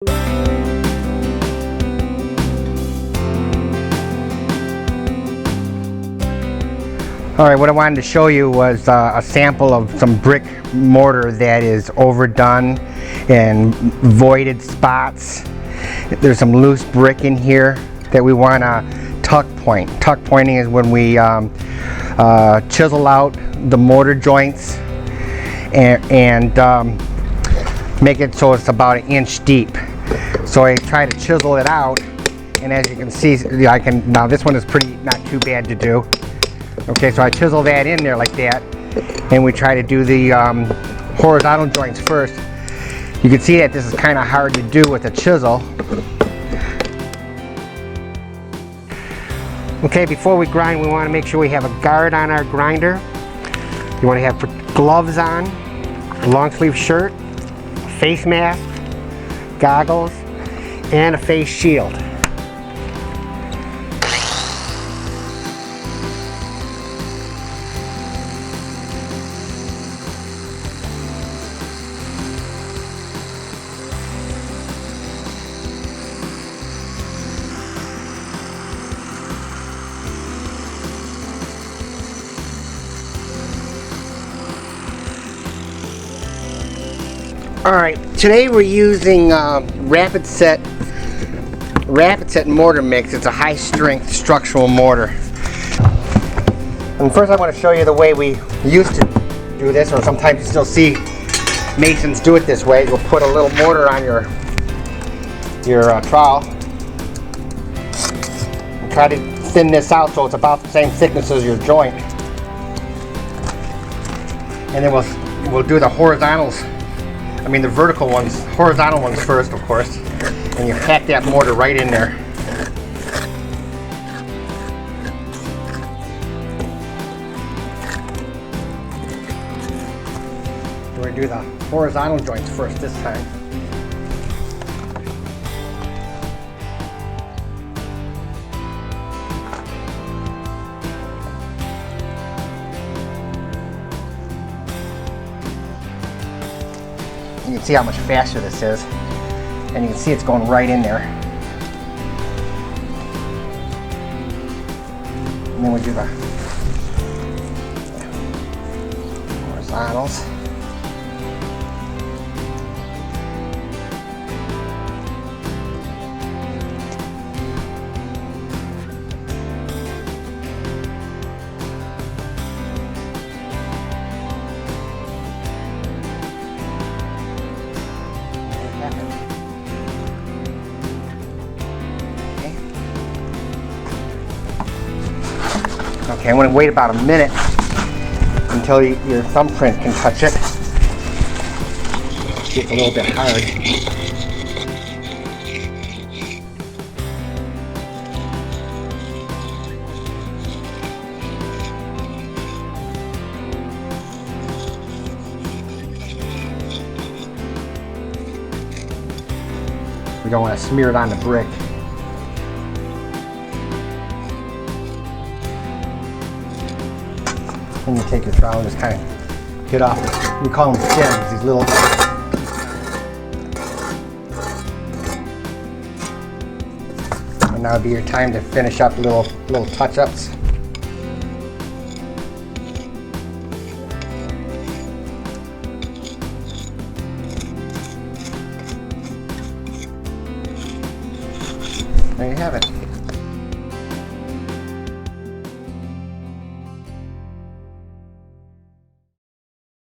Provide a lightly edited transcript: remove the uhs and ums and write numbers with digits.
Alright, what I wanted to show you was a sample of some brick mortar that is overdone and voided spots. There's some loose brick in here that we want to tuck point. Tuck pointing is when we chisel out the mortar joints and make it so it's about 1 inch deep. So I try to chisel it out, and as you can see, now this one is not too bad to do. Okay, so I chisel that in there like that, and we try to do the horizontal joints first. You can see that this is kind of hard to do with a chisel. Okay, before we grind, we want to make sure we have a guard on our grinder. You want to have gloves on, a long sleeve shirt, a face mask, goggles, and a face shield. Alright, today we're using Rapid Set mortar mix. It's a high strength structural mortar. And first I want to show you the way we used to do this, or sometimes you still see masons do it this way. You'll put a little mortar on your trowel and try to thin this out so it's about the same thickness as your joint. And then we'll do the horizontals. The vertical ones, horizontal ones first, of course, and you pack that mortar right in there. We're going to do the horizontal joints first this time. You can see how much faster this is, and you can see it's going right in there. And then we do the horizontals. Okay, I'm going to wait about a minute until your thumbprint can touch it. It's a little bit hard. We don't want to smear it on the brick. And you take your trowel and just kind of get off. We call them stems, these little. And now would be your time to finish up little touch-ups. There you have it.